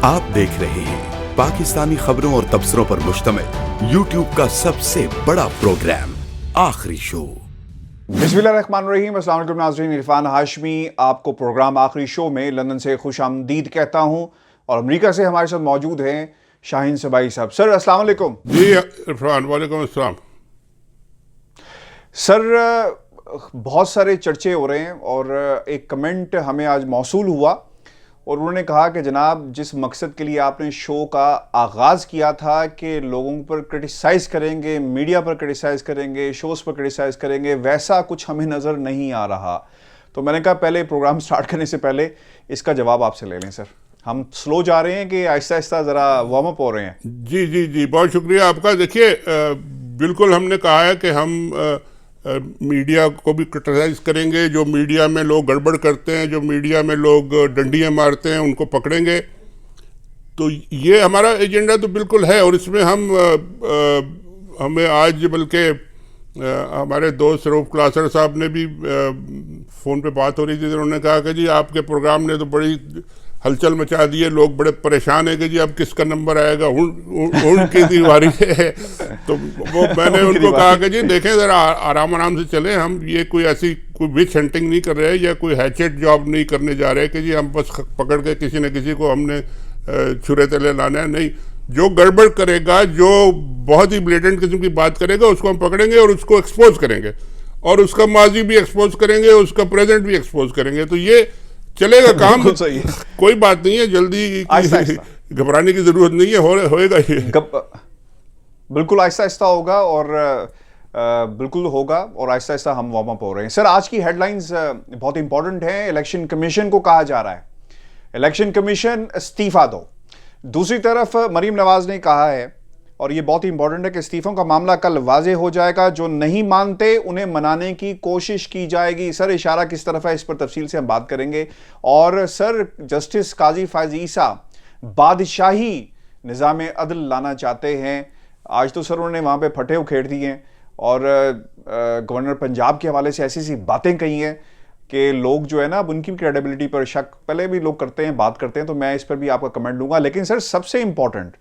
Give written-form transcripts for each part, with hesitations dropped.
आप देख रहे हैं पाकिस्तानी खबरों और तबसरों पर मुश्तमिल YouTube का सबसे बड़ा प्रोग्राम आखिरी शो। बिस्मिल्लाहिर्रहमानिर्रहीम। अस्सलाम वालेकुम नाज़रीन, इरफान हाशमी आपको प्रोग्राम आखिरी शो में लंदन से खुशामदीद कहता हूं और अमेरिका से हमारे साथ मौजूद हैं शाहीन सबाई साहब। सर अस्सलाम वालेकुम। जी इरफान, वालेकुम अस्सलाम। सर बहुत सारे चर्चे हो रहे हैं और एक कमेंट हमें आज मौसूल हुआ और उन्होंने कहा कि जनाब, जिस मकसद के लिए आपने शो का आगाज़ किया था कि लोगों पर क्रिटिसाइज़ करेंगे, मीडिया पर क्रिटिसाइज़ करेंगे, शोज़ पर क्रिटिसाइज़ करेंगे, वैसा कुछ हमें नज़र नहीं आ रहा। तो मैंने कहा पहले प्रोग्राम स्टार्ट करने से पहले इसका जवाब आपसे ले लें। सर हम स्लो जा रहे हैं कि आहिस्ता आहिस्ता ज़रा वार्म अप हो रहे हैं? जी जी जी, बहुत शुक्रिया आपका। देखिए, बिल्कुल हमने कहा है कि हम मीडिया को भी क्रिटिसाइज करेंगे। जो मीडिया में लोग गड़बड़ करते हैं, जो मीडिया में लोग डंडियाँ मारते हैं, उनको पकड़ेंगे। तो ये हमारा एजेंडा तो बिल्कुल है और इसमें हमें आज बल्कि हमारे दोस्त रऊफ क्लासर साहब ने भी फ़ोन पे बात हो रही थी, उन्होंने कहा कि जी आपके प्रोग्राम ने तो बड़ी हलचल मचा दी है, लोग बड़े परेशान हैं कि जी अब किसका नंबर आएगा, ऊँट की दीवारी है। तो वो मैंने उनको कहा कि जी देखें, ज़रा आराम आराम से चलें। हम ये कोई विच हंटिंग नहीं कर रहे या कोई हैचेट जॉब नहीं करने जा रहे कि जी हम बस पकड़ के किसी न किसी को हमने छुरे तले लाना है। नहीं, जो गड़बड़ करेगा, जो बहुत ही ब्लेटेंट किस्म की बात करेगा, उसको हम पकड़ेंगे और उसको एक्सपोज करेंगे और उसका माजी भी एक्सपोज करेंगे, उसका प्रेजेंट भी एक्सपोज करेंगे। तो ये चलेगा काम। कोई बात नहीं है, जल्दी घबराने की जरूरत नहीं है, होएगा ये। बिल्कुल आहिस्ता आहिस्ता होगा और बिल्कुल होगा और आहिस्ता आहिस्ता हम वार्म अप हो रहे हैं। सर आज की हेडलाइंस बहुत इंपॉर्टेंट है। इलेक्शन कमीशन को कहा जा रहा है इलेक्शन कमीशन इस्तीफा दो। दूसरी तरफ मरीम नवाज ने कहा है और ये बहुत इंपॉर्टेंट है कि इस्तीफों का मामला कल वाजे हो जाएगा, जो नहीं मानते उन्हें मनाने की कोशिश की जाएगी। सर इशारा किस तरफ है, इस पर तफसील से हम बात करेंगे। और सर जस्टिस काजी फैज ईसा बादशाही निज़ाम अदल लाना चाहते हैं। आज तो सर उन्होंने वहाँ पे फटे उखेड़ दिए हैं और गवर्नर पंजाब के हवाले से ऐसी बातें कही हैं कि लोग जो है ना, अब उनकी क्रेडिबिलिटी पर शक पहले भी लोग करते हैं, बात करते हैं। तो मैं इस पर भी आपका कमेंट लूँगा। लेकिन सर सबसे इंपॉर्टेंट,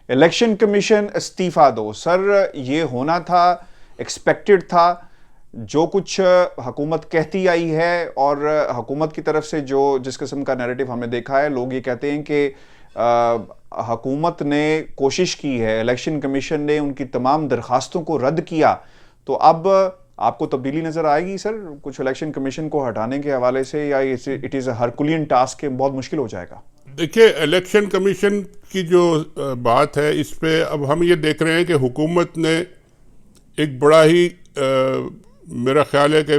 इलेक्शन कमीशन इस्तीफा दो। सर ये होना था, एक्सपेक्टेड था। जो कुछ हुकूमत कहती आई है और हुकूमत की तरफ से जो जिस किस्म का नैरेटिव हमने देखा है, लोग ये कहते हैं कि हुकूमत ने कोशिश की है, इलेक्शन कमीशन ने उनकी तमाम दरखास्तों को रद्द किया। तो अब आपको तब्दीली नज़र आएगी सर कुछ इलेक्शन कमीशन को हटाने के हवाले से, या it is a Herculean task, बहुत मुश्किल हो जाएगा? देखिए, इलेक्शन कमीशन की जो बात है, इस पे अब हम ये देख रहे हैं कि हुकूमत ने एक बड़ा ही मेरा ख्याल है कि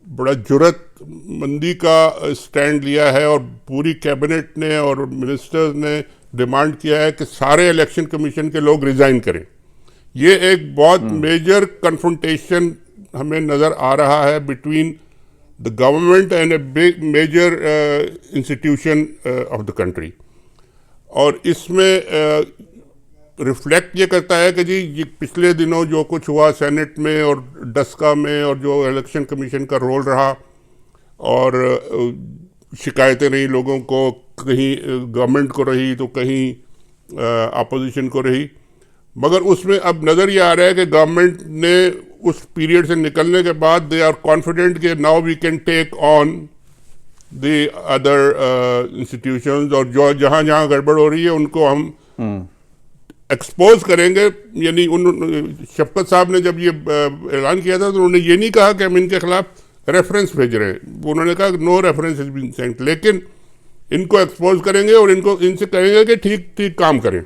बड़ा जुर्रतमंदी का स्टैंड लिया है और पूरी कैबिनेट ने और मिनिस्टर्स ने डिमांड किया है कि सारे इलेक्शन कमीशन के लोग रिज़ाइन करें। ये एक बहुत मेजर कन्फ्रंटेशन हमें नज़र आ रहा है between the government and a big major institution of the country। और इसमें रिफ्लेक्ट ये करता है कि जी ये पिछले दिनों जो कुछ हुआ सेनेट में और डस्का में, और जो इलेक्शन कमीशन का रोल रहा और शिकायतें रही लोगों को, कहीं गवर्नमेंट को रही तो कहीं अपोजिशन को रही, मगर उसमें अब नज़र ये आ रहा है कि गवर्नमेंट ने उस पीरियड से निकलने के बाद दे आर कॉन्फिडेंट कि now we can take on the other institutions, और जो जहाँ जहाँ गड़बड़ हो रही है उनको हम एक्सपोज करेंगे। यानी शफकत साहब ने जब ये ऐलान किया था तो उन्होंने ये नहीं कहा कि हम इनके खिलाफ रेफरेंस भेज रहे हैं, उन्होंने कहा no reference has been sent, लेकिन इनको एक्सपोज करेंगे और इनसे कहेंगे कि ठीक ठीक काम करें।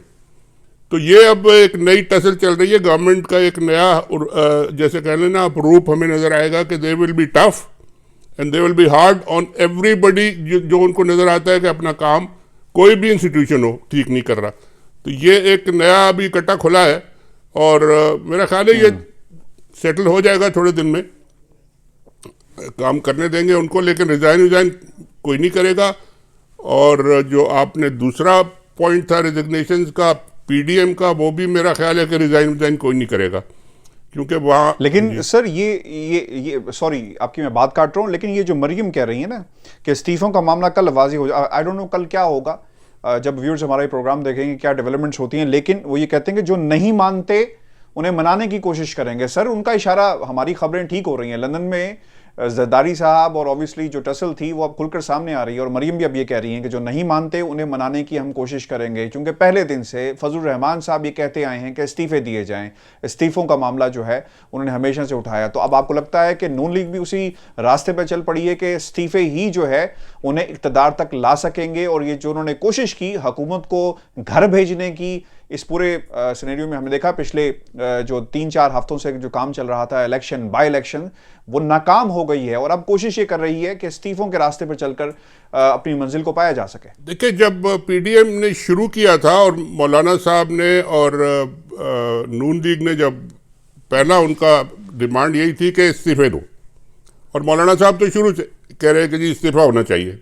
तो ये अब एक नई टसल चल रही है गवर्नमेंट का, एक नया जैसे कह लेना आप रूप हमें नज़र आएगा कि they will be tough and they will be hard on everybody. जो उनको नज़र आता है कि अपना काम कोई भी इंस्टीट्यूशन हो ठीक नहीं कर रहा। तो ये एक नया अभी कट्टा खुला है और मेरा ख्याल है ये सेटल हो जाएगा थोड़े दिन में, काम करने देंगे उनको, लेकिन रिज़ाइन कोई नहीं करेगा। और जो आपने दूसरा पॉइंट था रिजिग्नेशंस का, पीडीएम का, वो भी मेरा ख्याल है कि रिजाइन कोई नहीं करेगा, क्योंकि वहाँ। लेकिन सर ये सॉरी आपकी मैं बात काट रहा हूँ, लेकिन ये जो मरियम कह रही है ना कि इस्तीफों का मामला कल वाज़ेह हो जाए, आई डोंट नो कल क्या होगा। जब व्यूअर्स हमारा ये प्रोग्राम देखेंगे क्या डेवलपमेंट्स होती हैं, लेकिन वो ये कहते हैं कि जो नहीं मानते उन्हें मनाने की कोशिश करेंगे। सर उनका इशारा, हमारी खबरें ठीक हो रही हैं, लंदन में जरदारी साहब और ऑब्वियसली जो टसल थी वो अब खुलकर सामने आ रही है, और मरियम भी अब ये कह रही हैं कि जो नहीं मानते उन्हें मनाने की हम कोशिश करेंगे, क्योंकि पहले दिन से फजल रहमान साहब ये कहते आए हैं कि इस्तीफे दिए जाएं। इस्तीफों का मामला जो है उन्होंने हमेशा से उठाया। तो अब आपको लगता है कि नून लीग भी उसी रास्ते पर चल पड़ी है कि इस्तीफे ही जो है उन्हें इक़्तिदार तक ला सकेंगे, और ये जो उन्होंने कोशिश की हुकूमत को घर भेजने की, इस पूरे सिनेरियो में हमने देखा पिछले जो 3-4 हफ्तों से जो काम चल रहा था इलेक्शन बाय इलेक्शन, वो नाकाम हो गई है, और अब कोशिश ये कर रही है कि इस्तीफों के रास्ते पर चलकर अपनी मंजिल को पाया जा सके। देखिए, जब पीडीएम ने शुरू किया था और मौलाना साहब ने और नून लीग ने, जब पहला उनका डिमांड यही थी कि इस्तीफे दो, और मौलाना साहब तो शुरू से कह रहे हैं कि जी इस्तीफा होना चाहिए।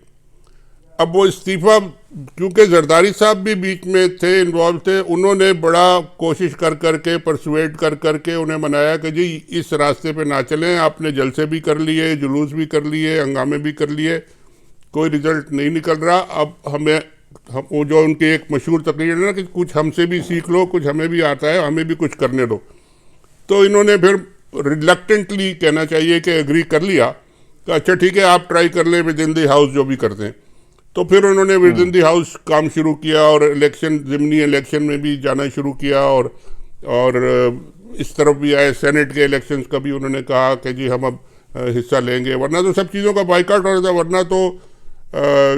अब वो इस्तीफा, क्योंकि जरदारी साहब भी बीच में थे, इन्वॉल्व थे, उन्होंने बड़ा कोशिश कर करके परसुएट कर करके उन्हें मनाया कि जी इस रास्ते पे ना चलें, आपने जलसे भी कर लिए, जुलूस भी कर लिए, हंगामे भी कर लिए, कोई रिजल्ट नहीं निकल रहा। अब हम वो जो उनकी एक मशहूर तकरीर है ना कि कुछ हमसे भी सीख लो, कुछ हमें भी आता है, हमें भी कुछ करने दो। तो इन्होंने फिर रिलक्टेंटली, कहना चाहिए कि एग्री कर लिया कि अच्छा ठीक है आप ट्राई कर लें विद इन द हाउस जो भी करते हैं। तो फिर उन्होंने विद इन द हाउस काम शुरू किया, और इलेक्शन, ज़िमनी इलेक्शन में भी जाना शुरू किया, और इस तरफ भी आए, सेनेट के इलेक्शंस का भी उन्होंने कहा कि जी हम अब हिस्सा लेंगे, वरना तो सब चीज़ों का बाइकाट हो रहा था। वरना तो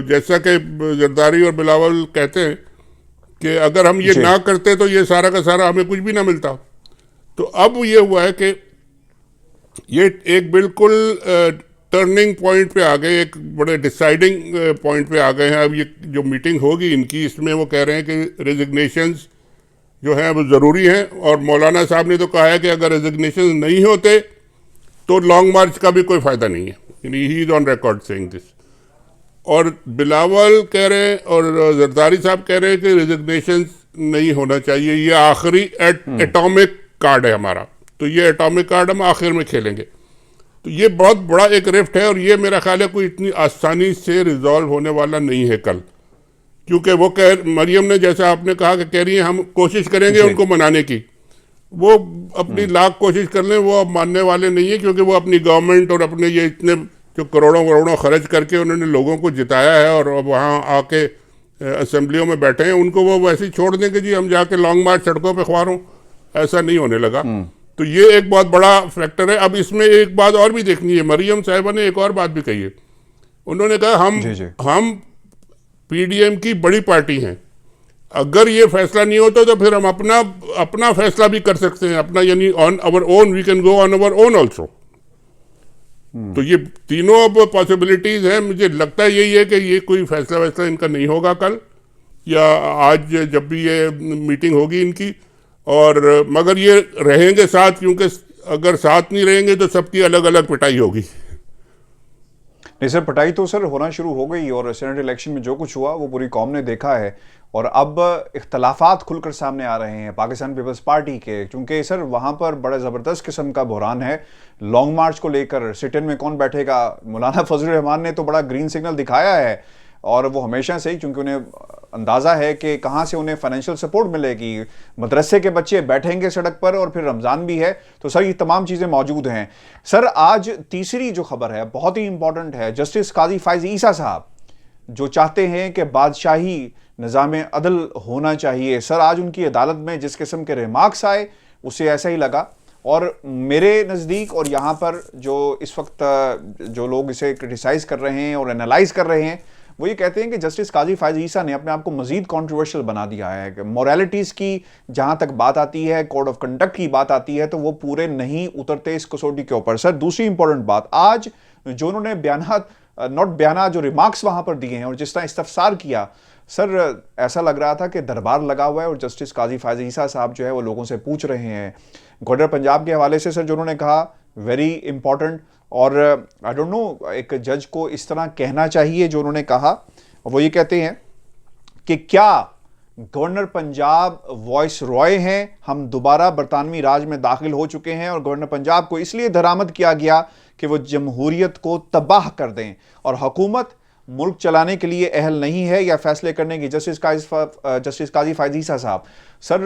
जैसा कि जरदारी और बिलावल कहते हैं कि अगर हम ये ना करते तो ये सारा का सारा हमें कुछ भी ना मिलता। तो अब ये हुआ है कि ये एक बिल्कुल टर्निंग पॉइंट पे आ गए, एक बड़े डिसाइडिंग पॉइंट पे आ गए हैं। अब ये जो मीटिंग होगी इनकी, इसमें वो कह रहे हैं कि रेजिग्नेशंस जो हैं वो ज़रूरी हैं, और मौलाना साहब ने तो कहा है कि अगर रेजिग्नेशन नहीं होते तो लॉन्ग मार्च का भी कोई फ़ायदा नहीं है। He is on record saying this. और बिलावल कह रहे हैं और जरदारी साहब कह रहे हैं कि रेजिग्नेशन नहीं होना चाहिए, ये आखिरी एटॉमिक कार्ड है हमारा, तो ये एटॉमिक कार्ड हम आखिर में खेलेंगे। तो ये बहुत बड़ा एक रिफ्ट है, और ये मेरा ख्याल है कोई इतनी आसानी से रिजॉल्व होने वाला नहीं है कल, क्योंकि वो मरियम ने, जैसा आपने कहा कि कह रही है हम कोशिश करेंगे उनको मनाने की, वो अपनी लाख कोशिश कर लें, वो अब मानने वाले नहीं है, क्योंकि वो अपनी गवर्नमेंट और अपने ये इतने जो करोड़ों खर्च करके उन्होंने लोगों को जिताया है, और अब वहाँ आके असेंबलियों में बैठे हैं, उनको वो वैसे ही छोड़ दें कि जी हम जाके लॉन्ग मार्च सड़कों पे ख्वारों, ऐसा नहीं होने लगा। तो ये एक बहुत बड़ा फैक्टर है। अब इसमें एक बात और भी देखनी है, मरियम साहिबा ने एक और बात भी कही है। उन्होंने कहा हम पीडीएम की बड़ी पार्टी हैं, अगर ये फैसला नहीं होता तो फिर हम अपना फैसला भी कर सकते हैं, अपना, यानी on our own, we can go on our own also. तो ये तीनों अब पॉसिबिलिटीज हैं। मुझे लगता है यही है कि ये कोई फैसला वैसला इनका नहीं होगा कल या आज जब भी ये मीटिंग होगी इनकी, और मगर ये रहेंगे साथ, क्योंकि अगर साथ नहीं रहेंगे तो सबकी अलग अलग पिटाई होगी। नहीं सर, पिटाई तो सर होना शुरू हो गई, और सेनेट इलेक्शन में जो कुछ हुआ वो पूरी कौम ने देखा है, और अब इख्तलाफात खुलकर सामने आ रहे हैं पाकिस्तान पीपल्स पार्टी के, क्योंकि सर वहाँ पर बड़ा ज़बरदस्त किस्म का बहरान है लॉन्ग मार्च को लेकर। सिट इन में कौन बैठेगा? मौलाना फजल रहमान ने तो बड़ा ग्रीन सिग्नल दिखाया है, और वो हमेशा से ही, क्योंकि उन्हें अंदाज़ा है कि कहाँ से उन्हें फाइनेंशियल सपोर्ट मिलेगी, मदरसे के बच्चे बैठेंगे सड़क पर, और फिर रमज़ान भी है, तो सर ये तमाम चीज़ें मौजूद हैं। सर आज तीसरी जो खबर है बहुत ही इंपॉर्टेंट है, जस्टिस काजी फायज ईसा साहब जो चाहते हैं कि बादशाही निज़ाम अदल होना चाहिए। सर आज उनकी अदालत में जिस किस्म के रिमार्क्स आए उसे ऐसा ही लगा, और मेरे नज़दीक और यहाँ पर जो इस वक्त जो लोग इसे क्रिटिसाइज़ कर रहे हैं और एनालाइज कर रहे हैं, वो ये कहते हैं कि जस्टिस काजी फायज ईसा ने अपने आप को मजीद कॉन्ट्रोवर्शियल बना दिया है। कि मोरालिटीज़ की जहाँ तक बात आती है, कोड ऑफ कंडक्ट की बात आती है, तो वो पूरे नहीं उतरते इस कसौटी के ऊपर। सर दूसरी इंपॉर्टेंट बात, आज जो उन्होंने बयाना जो रिमार्क्स वहाँ पर दिए हैं और जिस तरह इस्तफसार किया, सर ऐसा लग रहा था कि दरबार लगा हुआ है और जस्टिस काजी फायज ईसा साहब जो है वो लोगों से पूछ रहे हैं। गवर्नर पंजाब के हवाले से सर जो उन्होंने कहा वेरी इंपॉर्टेंट, और आई डोंट नो एक जज को इस तरह कहना चाहिए जो उन्होंने कहा। वो ये कहते हैं कि क्या गवर्नर पंजाब वॉइस रॉय हैं, हम दोबारा बरतानवी राज में दाखिल हो चुके हैं, और गवर्नर पंजाब को इसलिए दरामद किया गया कि वो जमहूरियत को तबाह कर दें, और हुकूमत मुल्क चलाने के लिए अहल नहीं है या फैसले करने की? जस्टिस काजी फायद ईसा साहब, सर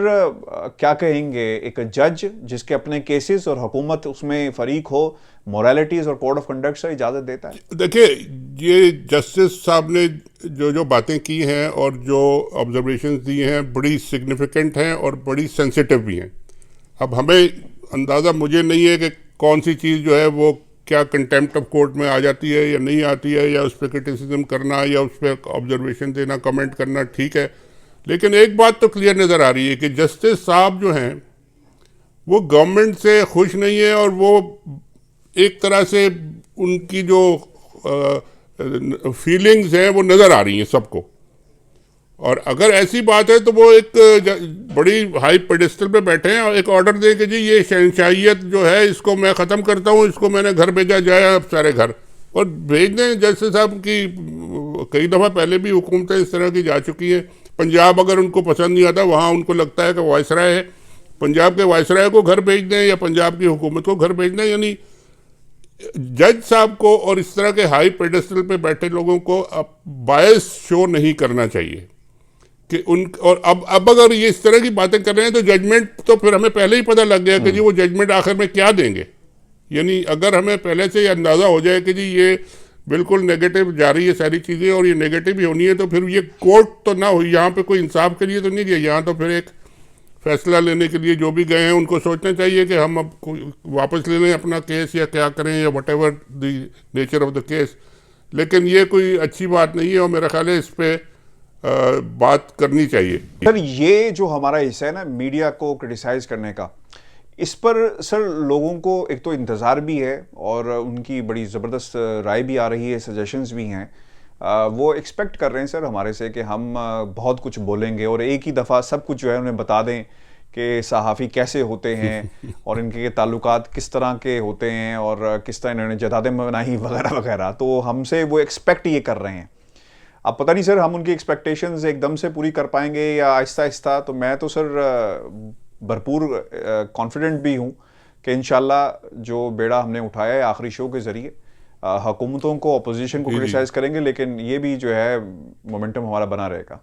क्या कहेंगे, एक जज जिसके अपने केसेस और हुकूमत उसमें फरीक हो, मोरालिटीज और कोड ऑफ कंडक्ट से इजाज़त देता है? देखिए, ये जस्टिस साहब ने जो बातें की हैं और जो ऑब्जर्वेशंस दी हैं बड़ी सिग्निफिकेंट हैं और बड़ी सेंसिटिव भी हैं। अब हमें अंदाज़ा मुझे नहीं है कि कौन सी चीज़ जो है वो क्या कंटेम्प्ट ऑफ कोर्ट में आ जाती है या नहीं आती है, या उस पर क्रिटिसिज्म करना या उस पर ऑब्जर्वेशन देना, कमेंट करना ठीक है। लेकिन एक बात तो क्लियर नज़र आ रही है कि जस्टिस साहब जो हैं वो गवर्नमेंट से खुश नहीं है, और वो एक तरह से उनकी जो फीलिंग्स हैं वो नज़र आ रही हैं सबको। और अगर ऐसी बात है तो वो एक बड़ी हाई पेडिस्टल पे बैठे हैं और एक ऑर्डर दे कि जी ये शहंशाहियत जो है इसको मैं ख़त्म करता हूँ, इसको मैंने घर भेजा जाए अब सारे घर, और भेज दें। जस्टिस साहब की कई दफ़ा पहले भी हुकूमतें इस तरह की जा चुकी हैं। पंजाब अगर उनको पसंद नहीं आता, वहाँ उनको लगता है कि वायसराय है, पंजाब के वायसराय को घर भेज दें या पंजाब की हुकूमत को घर भेज दें। यानी जज साहब को और इस तरह के हाई पेडेस्टल पे बैठे लोगों को अब बायस शो नहीं करना चाहिए कि उन, और अब अगर ये इस तरह की बातें कर रहे हैं तो जजमेंट तो फिर हमें पहले ही पता लग गया कि जी वो जजमेंट आखिर में क्या देंगे। यानी अगर हमें पहले से अंदाज़ा हो जाए कि जी ये बिल्कुल नेगेटिव जा रही है सारी चीज़ें और ये नेगेटिव ही होनी है, तो फिर ये कोर्ट तो ना हुई, यहाँ पे कोई इंसाफ के लिए तो नहीं गया, यहाँ तो फिर एक फैसला लेने के लिए जो भी गए हैं उनको सोचना चाहिए कि हम अब वापस ले लें अपना केस या क्या करें, या what ever the nature of the case. लेकिन ये कोई अच्छी बात नहीं है और मेरा ख्याल है इस पर बात करनी चाहिए। सर ये जो हमारा हिस्सा है ना मीडिया को क्रिटिसाइज करने का, इस पर सर लोगों को एक तो इंतज़ार भी है और उनकी बड़ी ज़बरदस्त राय भी आ रही है, सजेशंस भी हैं। वो एक्सपेक्ट कर रहे हैं सर हमारे से कि हम बहुत कुछ बोलेंगे और एक ही दफ़ा सब कुछ जो है उन्हें बता दें कि सहाफ़ी कैसे होते हैं और इनके ताल्लुकात किस तरह के होते हैं और किस तरह इन्होंने जदादें बनाई वगैरह वगैरह। तो हमसे वो एक्सपेक्ट ये कर रहे हैं। अब पता नहीं सर हम उनकी एक्सपेक्टेशंस एकदम से पूरी कर पाएंगे या आहिस्ता आहिस्ता। तो मैं तो सर भरपूर कॉन्फिडेंट भी हूँ कि इंशाल्लाह जो बेड़ा हमने उठाया है आखिरी शो के ज़रिए हुकूमतों को, अपोजिशन को क्रिटिसाइज करेंगे, लेकिन ये भी जो है मोमेंटम हमारा बना रहेगा।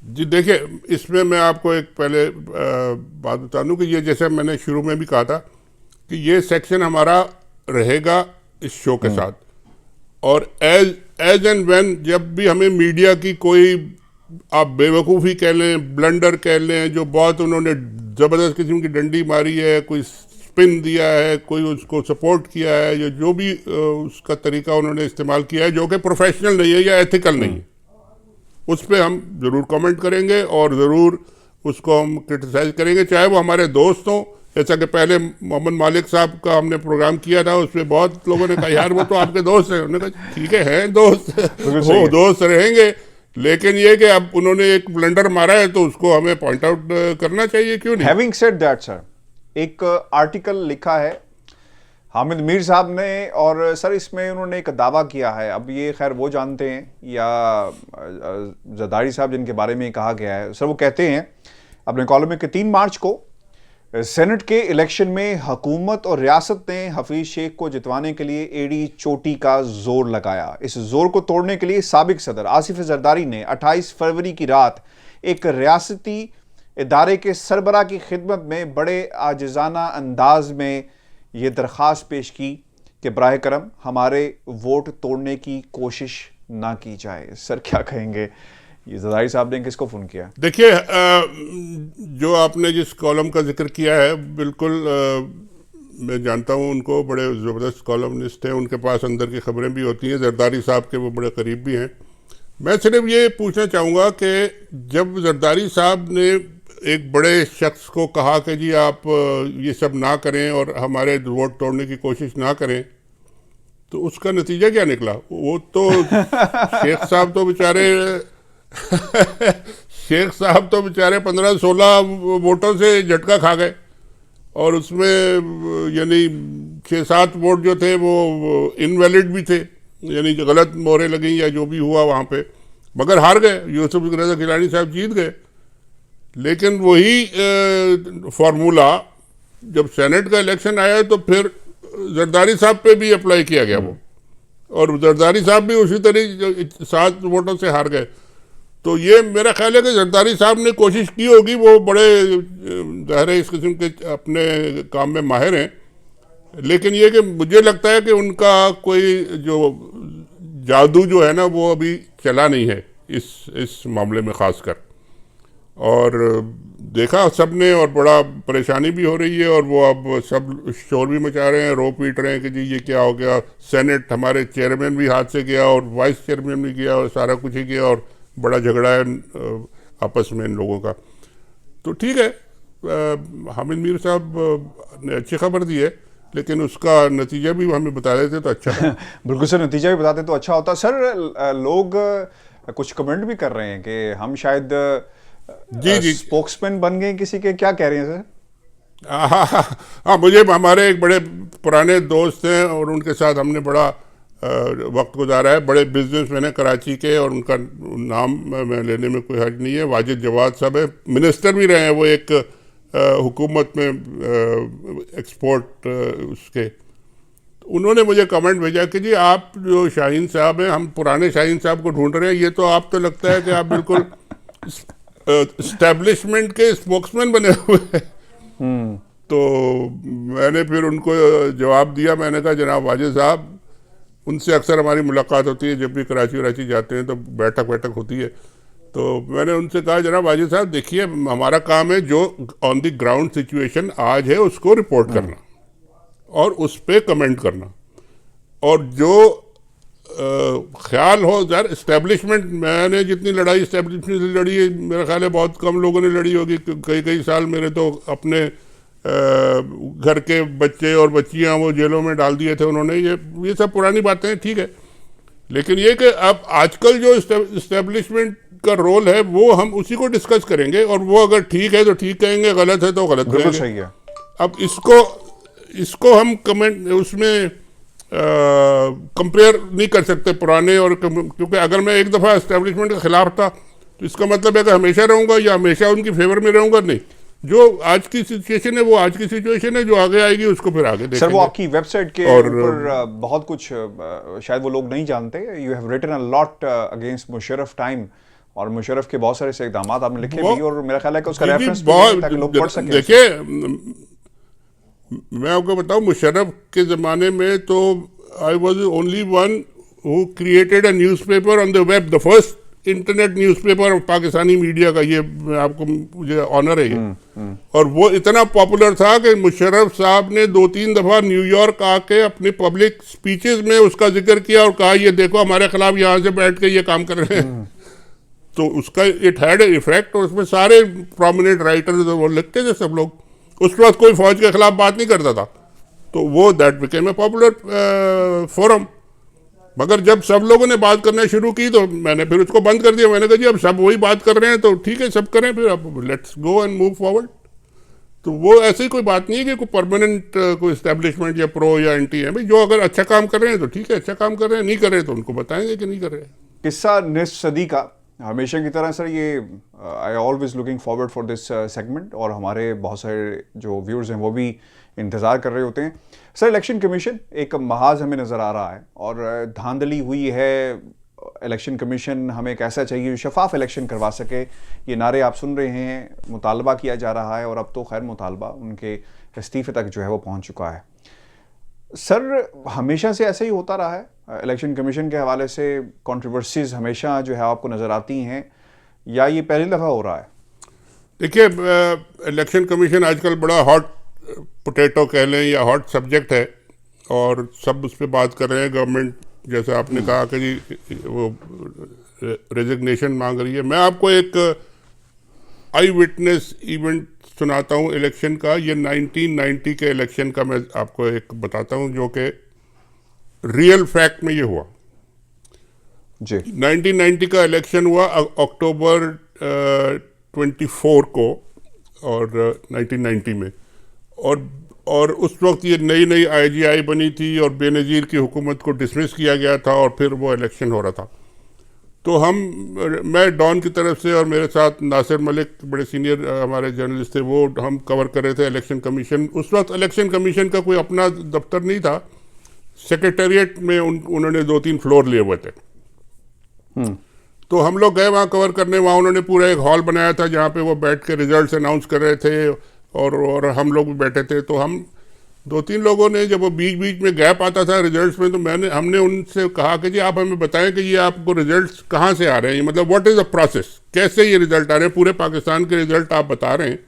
जी देखिए, इसमें मैं आपको एक पहले बात बता दूं कि ये जैसे मैंने शुरू में भी कहा था कि ये सेक्शन हमारा रहेगा इस शो के साथ, और एज एंड व्हेन जब भी हमें मीडिया की कोई आप बेवकूफ़ी कह लें, ब्लंडर कह लें, जो बहुत उन्होंने ज़बरदस्त किस्म की डंडी मारी है, कोई स्पिन दिया है, कोई उसको सपोर्ट किया है, या जो भी उसका तरीका उन्होंने इस्तेमाल किया है जो कि प्रोफेशनल नहीं है या एथिकल नहीं है, उस पर हम ज़रूर कमेंट करेंगे और ज़रूर उसको हम क्रिटिसाइज़ करेंगे, चाहे वो हमारे दोस्त हों। जैसा कि पहले मोहम्मद मालिक साहब का हमने प्रोग्राम किया था, उसमें बहुत लोगों ने कहा यार वो तो आपके दोस्त हैं। उन्होंने कहा ठीक है दोस्त, वो दोस्त रहेंगे, लेकिन ये कि अब उन्होंने एक ब्लंडर मारा है तो उसको हमें पॉइंट आउट करना चाहिए, क्यों नहीं। हैविंग सेड दैट सर, एक आर्टिकल लिखा है हामिद मीर साहब ने, और सर इसमें उन्होंने एक दावा किया है। अब ये खैर वो जानते हैं या जरदारी साहब जिनके बारे में कहा गया है। सर वो कहते हैं अपने कॉलम में कि 3 मार्च को सेनेट के इलेक्शन में हुकूमत और रियासत ने हफीज शेख को जितवाने के लिए एड़ी चोटी का जोर लगाया। इस जोर को तोड़ने के लिए साबिक सदर आसिफ जरदारी ने 28 फरवरी की रात एक रियासती इदारे के सरबराह की खिदमत में बड़े आजिज़ाना अंदाज में ये दरख्वास्त पेश की कि बराह करम हमारे वोट तोड़ने की कोशिश ना की जाए। सर क्या कहेंगे, ये जरदारी साहब ने किसको फ़ोन किया? देखिए, जो आपने जिस कॉलम का जिक्र किया है, बिल्कुल मैं जानता हूँ उनको, बड़े ज़बरदस्त कॉलमनिस्ट हैं, उनके पास अंदर की खबरें भी होती हैं, जरदारी साहब के वो बड़े करीब भी हैं। मैं सिर्फ ये पूछना चाहूँगा कि जब जरदारी साहब ने एक बड़े शख्स को कहा कि जी आप ये सब ना करें और हमारे वोट तोड़ने की कोशिश ना करें, तो उसका नतीजा क्या निकला? वो तो शेख साहब तो बेचारे शेख साहब तो बेचारे 15-16 वोटों से झटका खा गए, और उसमें यानी 6-7 वोट जो थे वो इनवैलिड भी थे, यानी जो गलत मोहरें लगी या जो भी हुआ वहाँ पे, मगर हार गए। यूसुफ रज़ा गिलानी साहब जीत गए। लेकिन वही फार्मूला जब सेनेट का इलेक्शन आया तो फिर जरदारी साहब पे भी अप्लाई किया गया वो, और जरदारी साहब भी उसी तरह 7 वोटों से हार गए। तो ये मेरा ख्याल है कि जरदारी साहब ने कोशिश की होगी, वो बड़े ज़ाहिर है इस किस्म के अपने काम में माहिर हैं, लेकिन ये कि मुझे लगता है कि उनका कोई जो जादू जो है ना वो अभी चला नहीं है इस मामले में ख़ासकर। और देखा सबने, और बड़ा परेशानी भी हो रही है, और वो अब सब शोर भी मचा रहे हैं, रो पीट रहे हैं कि जी ये क्या हो गया, सेनेट हमारे चेयरमैन भी हाथ से गया और वाइस चेयरमैन भी गया और सारा कुछ ही किया, और बड़ा झगड़ा है आपस में इन लोगों का। तो ठीक है, हामिद मीर साहब ने अच्छी खबर दी है, लेकिन उसका नतीजा भी हमें बता देते तो अच्छा था। बिल्कुल सर, नतीजा भी बताते तो अच्छा होता। सर लोग कुछ कमेंट भी कर रहे हैं कि हम शायद जी स्पोक्समैन बन गए किसी के, क्या कह रहे हैं सर? हाँ, मुझे हमारे एक बड़े पुराने दोस्त हैं और उनके साथ हमने बड़ा वक्त गुजारा है, बड़े बिजनेसमैन हैं कराची के, और उनका नाम मैं लेने में कोई हर्ज नहीं है। वाजिद जवाद साहब है, मिनिस्टर भी रहे हैं वो एक हुकूमत में एक्सपोर्ट उसके। उन्होंने मुझे कमेंट भेजा कि जी आप जो शाहीन साहब हैं, हम पुराने शाहीन साहब को ढूंढ रहे हैं, ये तो आप तो लगता है कि आप बिल्कुल एस्टेब्लिशमेंट के स्पोक्समैन बने हुए हैं। तो मैंने फिर उनको जवाब दिया, मैंने कहा जनाब वाजिद साहब, उनसे अक्सर हमारी मुलाकात होती है, जब भी कराची जाते हैं तो बैठक होती है। तो मैंने उनसे कहा जनाब वाजिद साहब देखिए, हमारा काम है जो ऑन द ग्राउंड सिचुएशन आज है उसको रिपोर्ट करना और उस पर कमेंट करना, और जो ख्याल हो यार इस्टेब्लिशमेंट, मैंने जितनी लड़ाई इस्टेब्लिशमेंट से लड़ी है मेरा ख्याल है बहुत कम लोगों ने लड़ी होगी। कई साल मेरे तो अपने घर के बच्चे और बच्चियां वो जेलों में डाल दिए थे उन्होंने। ये सब पुरानी बातें हैं, ठीक है, लेकिन ये कि अब आजकल जो इस्टेब्लिशमेंट का रोल है वो हम उसी को डिस्कस करेंगे, और वो अगर ठीक है तो ठीक कहेंगे, गलत है तो गलत कहेंगे। सही है। अब इसको हम कमेंट उसमें कंपेयर नहीं कर सकते पुराने और, क्योंकि अगर मैं एक दफ़ा एस्टेब्लिशमेंट के खिलाफ था तो इसका मतलब है कि हमेशा रहूंगा या हमेशा उनकी फेवर में रहूंगा, नहीं। जो आज की सिचुएशन है वो आज की सिचुएशन है, जो आगे आएगी उसको फिर आगे देखेंगे। सर वो आपकी वेबसाइट के ऊपर बहुत कुछ शायद वो लोग नहीं जानते, you have written a lot against Musharraf time, और मुशर्रफ के बहुत सारे इक़दाम आपने लिखे भी, और मेरा ख्याल है कि उसका रेफरेंस भी ताकि लोग पढ़ सकें। देखिए मैं आपको बताऊं, मुशर्रफ के ज़माने में तो I was only one who created a newspaper on the web, the first internet newspaper Pakistani media का। ये आपको मुझे ऑनर है ये। और वो इतना पॉपुलर था कि मुशर्रफ साहब ने 2-3 दफ़ा न्यूयॉर्क आके अपनी पब्लिक स्पीचेस में उसका जिक्र किया और कहा ये देखो हमारे खिलाफ यहाँ से बैठ के ये काम कर रहे हैं। तो उसका इट हैड इफेक्ट, और उसमें सारे प्रोमिनेंट राइटर्स वो लिखते थे सब लोग। उस वक्त कोई फौज के खिलाफ बात नहीं करता था, तो वो that became a popular forum. मगर जब सब लोगों ने बात करना शुरू की तो मैंने फिर उसको बंद कर दिया। मैंने कहा जी अब सब वही बात कर रहे हैं तो ठीक है, सब करें, फिर अब let's go and move forward. तो वो ऐसी कोई बात नहीं है कि कोई परमानेंट कोई इस्टेब्लिशमेंट या प्रो या एंटी है। भाई जो अगर अच्छा काम कर रहे हैं तो ठीक है, अच्छा काम कर रहे हैं, नहीं कर रहे तो उनको बताएंगे कि नहीं कर रहे हैं। किस्सा निस्फ सदी का हमेशा की तरह सर, ये I always looking forward for this segment, और हमारे बहुत सारे जो व्यूअर्स हैं वो भी इंतज़ार कर रहे होते हैं। सर इलेक्शन कमीशन एक महाज हमें नज़र आ रहा है, और धांधली हुई है। इलेक्शन कमीशन हमें कैसा चाहिए, शफाफ इलेक्शन करवा सके, ये नारे आप सुन रहे हैं, मुतालबा किया जा रहा है, और अब तो खैर मुतालबा उनके इस्तीफे तक जो है वो पहुँच चुका है। सर हमेशा से ऐसे ही होता रहा है, इलेक्शन कमीशन के हवाले से कंट्रोवर्सीज हमेशा जो है आपको नज़र आती हैं, या ये पहली दफ़ा हो रहा है? देखिए इलेक्शन कमीशन आजकल बड़ा हॉट पोटैटो कह लें या हॉट सब्जेक्ट है, और सब उस पर बात कर रहे हैं। गवर्नमेंट जैसे आपने कहा कि जी वो रेजिग्नेशन मांग रही है। मैं आपको एक आई विटनेस इवेंट सुनाता हूँ इलेक्शन का। ये 1990 के इलेक्शन का मैं आपको एक बताता हूँ जो कि रियल फैक्ट में ये हुआ जी। 1990 का इलेक्शन हुआ अक्टूबर 24 को, और 1990 में, और उस वक्त ये नई IGI बनी थी और बेनज़ीर की हुकूमत को डिसमिस किया गया था, और फिर वो इलेक्शन हो रहा था। तो मैं डॉन की तरफ से, और मेरे साथ नासिर मलिक बड़े सीनियर हमारे जर्नलिस्ट थे, वो हम कवर कर रहे थे इलेक्शन कमीशन। उस वक्त इलेक्शन कमीशन का कोई अपना दफ्तर नहीं था, सेक्रेटेरिएट में उन्होंने 2-3 फ्लोर लिए हुए थे। तो हम लोग गए वहाँ कवर करने। वहाँ उन्होंने पूरा एक हॉल बनाया था जहाँ पे वो बैठ के रिजल्ट्स अनाउंस कर रहे थे और हम लोग भी बैठे थे। तो हम 2-3 लोगों ने, जब वो बीच बीच में गैप आता था रिजल्ट्स में, तो हमने उनसे कहा कि जी आप हमें बताएं कि ये आपको रिजल्ट्स कहाँ से आ रहे हैं, मतलब व्हाट इज़ द प्रोसेस, कैसे ये रिजल्ट आ रहे हैं, पूरे पाकिस्तान के रिजल्ट आप बता रहे हैं,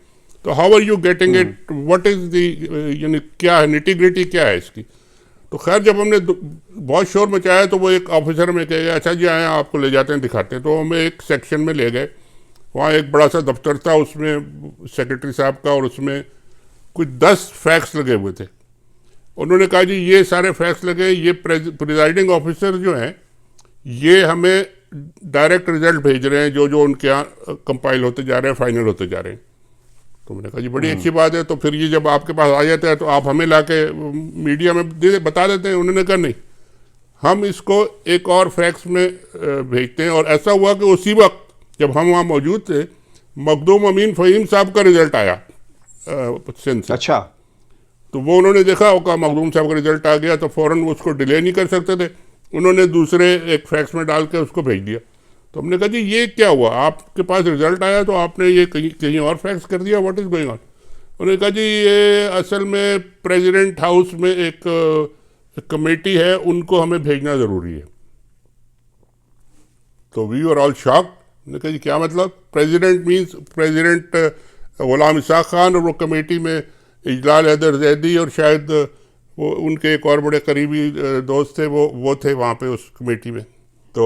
तो how are you getting it, what is the, यानी क्या है, निटी-ग्रिटी क्या है इसकी। तो खैर जब हमने बहुत शोर मचाया तो वो एक ऑफिसर में कह गया, अच्छा जी आए आपको ले जाते हैं दिखाते हैं। तो हमें एक सेक्शन में ले गए। वहाँ एक बड़ा सा दफ्तर था, उसमें सेक्रेटरी साहब का, और उसमें कुछ 10 फैक्स लगे हुए थे। उन्होंने कहा जी ये सारे फैक्स लगे, ये प्रिजाइडिंग ऑफिसर जो हैं ये हमें डायरेक्ट रिजल्ट भेज रहे हैं जो जो उनके यहाँ कंपाइल होते जा रहे हैं, फाइनल होते जा रहे हैं। तो मैंने कहा जी बड़ी अच्छी बात है, तो फिर ये जब आपके पास आ जाता है तो आप हमें लाके मीडिया में बता देते हैं। उन्होंने कहा नहीं, हम इसको एक और फैक्स में भेजते हैं। और ऐसा हुआ कि उसी वक्त जब हम वहाँ मौजूद थे, मखदूम अमीन फ़हीम साहब का रिजल्ट आया सिंध से। अच्छा। तो वो उन्होंने देखा होगा मखदूम साहब का रिजल्ट आ गया, तो फ़ौरन उसको डिले नहीं कर सकते थे, उन्होंने दूसरे एक फैक्स में डाल के उसको भेज दिया। तो हमने कहा जी ये क्या हुआ, आपके पास रिजल्ट आया तो आपने ये कहीं और फैक्स कर दिया, व्हाट इज़ गोइंग ऑन। उन्होंने कहा जी ये असल में प्रेसिडेंट हाउस में एक कमेटी है, उनको हमें भेजना ज़रूरी है। तो वी आर ऑल शॉक्ड। उन्होंने कहा जी क्या मतलब, प्रेसिडेंट मीन्स प्रेसिडेंट गुलाम इसाक खान, और वो कमेटी में इजलाल हैदर जैदी और शायद वो उनके एक और बड़े करीबी दोस्त थे, वो थे वहाँ पे उस कमेटी में। तो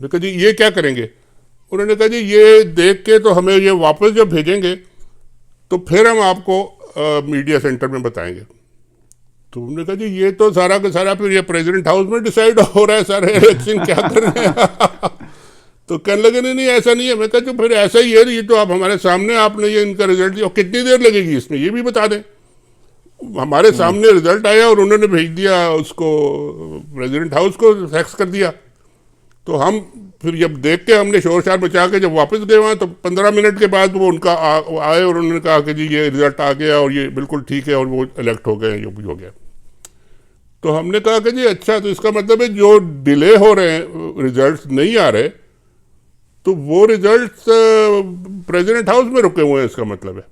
मैंने कहा जी ये क्या करेंगे। उन्होंने कहा जी ये देख के तो हमें ये वापस जब भेजेंगे तो फिर हम आपको मीडिया सेंटर में बताएंगे। तो हमने कहा जी ये तो सारा का सारा फिर ये प्रेसिडेंट हाउस में डिसाइड हो रहा है, सारे इलेक्शन क्या कर रहे हैं। तो कहने लगे नहीं ऐसा नहीं है। मैं कहा तो फिर ऐसा ही है, ये तो आप हमारे सामने आपने ये इनका रिजल्ट दिया, और कितनी देर लगेगी इसमें ये भी बता दें। हमारे सामने रिजल्ट आया और उन्होंने भेज दिया उसको, प्रेसिडेंट हाउस को फैक्स कर दिया। तो हम फिर जब देख के हमने शोर शार मचा के जब वापस गए वहाँ, तो 15 मिनट के बाद वो उनका आए और उन्होंने कहा कि जी ये रिजल्ट आ गया और ये बिल्कुल ठीक है और वो इलेक्ट हो गए, जो भी हो गया। तो हमने कहा कि जी अच्छा, तो इसका मतलब है जो डिले हो रहे हैं, रिजल्ट्स नहीं आ रहे, तो वो रिजल्ट्स प्रेसिडेंट हाउस में रुके हुए हैं, इसका मतलब है।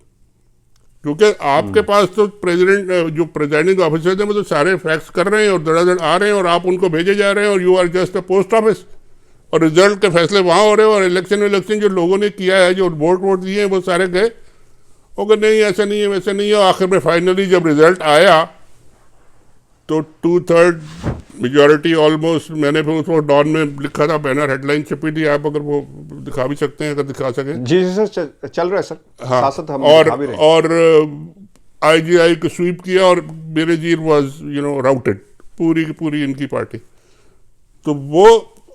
क्योंकि आपके पास तो प्रेसिडेंट जो प्रेसिडिंग ऑफिसर थे वो तो सारे फैक्स कर रहे हैं और धड़ाधड़ आ रहे हैं और आप उनको भेजे जा रहे हैं, और you are just a post office, और रिजल्ट के फैसले वहाँ हो रहे हैं। और इलेक्शन जो लोगों ने किया है, जो वोट दिए हैं, वो सारे गए। और नहीं ऐसा नहीं है, वैसा नहीं है। आखिर में फाइनली जब रिजल्ट आया तो 2/3 मेजॉरिटी ऑलमोस्ट, मैंने फिर उसको डॉन में लिखा था, बैनर हेडलाइन छपी थी, आप अगर वो दिखा भी सकते हैं, अगर दिखा सकें। जी सर, चल रहा है सर। हाँ, साथ हम दिखा भी रहे हैं। और IGI को स्वीप किया और बेनजीर वाज राउटेड, पूरी की पूरी इनकी पार्टी। तो वो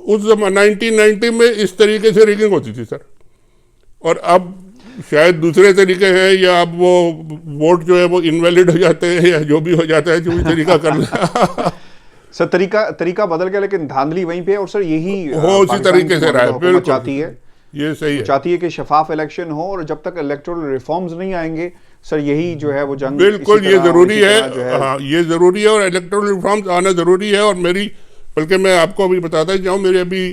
उस जमाना 1990 में इस तरीके से रिगिंग होती थी सर। और अब शायद दूसरे तरीके हैं, या अब वो वोट जो है वो इनवैलिड हो जाते हैं, या जो भी हो जाता है, जो भी तरीका करना। सर तरीका बदल गया, लेकिन धांधली वहीं पे। और सर यही हो उसी तरीके से रहा है, बिल्कुल चाहती है, ये सही है, चाहती है कि शफाफ इलेक्शन हो, और जब तक इलेक्टोरल रिफॉर्म्स नहीं आएंगे सर, यही जो है वो जंग बिल्कुल ये जरूरी है। हाँ ये जरूरी है, और इलेक्टोरल रिफॉर्म्स आना जरूरी है। और मेरी, बल्कि मैं आपको अभी बताता जाऊँ, मेरे अभी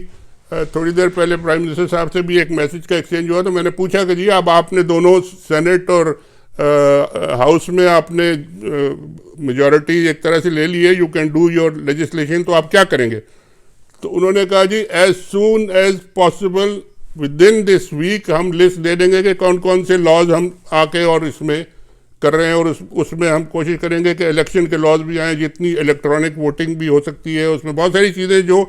थोड़ी देर पहले प्राइम मिनिस्टर साहब से भी एक मैसेज का एक्सचेंज हुआ। तो मैंने पूछा कि जी अब आपने दोनों सेनेट और हाउस में आपने मेजॉरिटी एक तरह से ले ली है, you can do your legislation, तो आप क्या करेंगे। तो उन्होंने कहा जी as soon as possible within this week हम लिस्ट दे देंगे कि कौन कौन से लॉज हम आके और इसमें कर रहे हैं, और उसमें हम कोशिश करेंगे कि इलेक्शन के लॉज भी आएँ, जितनी इलेक्ट्रॉनिक वोटिंग भी हो सकती है, उसमें बहुत सारी चीज़ें जो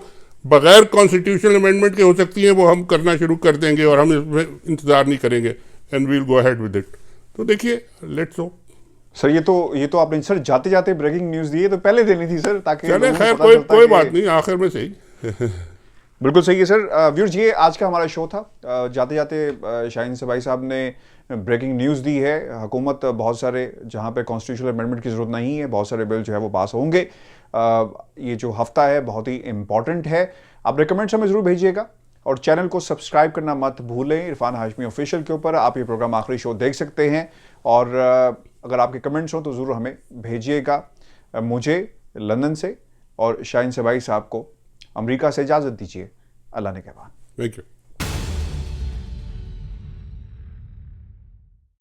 बगैर कॉन्स्टिट्यूशनल अमेंडमेंट के हो सकती हैं वो हम करना शुरू कर देंगे, और हम इसमें इंतज़ार नहीं करेंगे, and we'll go ahead with it. तो देखिए, लेट्स होप। सर ये तो आपने सर जाते जाते ब्रेकिंग न्यूज़ दी है, तो पहले देनी थी सर, ताकि चले खैर कोई बात नहीं, आखिर में सही। बिल्कुल सही है सर। व्यूअर्स, ये आज का हमारा शो था। जाते जाते शाहीन से भाई साहब ने ब्रेकिंग न्यूज़ दी है। हुकूमत बहुत सारे, जहाँ पे कॉन्स्टिट्यूशनल अमेंडमेंट की ज़रूरत नहीं है, बहुत सारे बिल जो है वो पास होंगे। ये जो हफ्ता है बहुत ही इंपॉर्टेंट है। आप रिकमेंड्स हमें ज़रूर भेजिएगा, और चैनल को सब्सक्राइब करना मत भूलें। इरफान हाशमी ऑफिशियल के ऊपर आप ये प्रोग्राम आखिरी शो देख सकते हैं। और अगर आपके कमेंट्स हो तो ज़रूर हमें भेजिएगा। मुझे लंदन से, और शाहीन सबाई साहब को अमेरिका से इजाज़त दीजिए। अल्लाह ने कहबान। Thank you.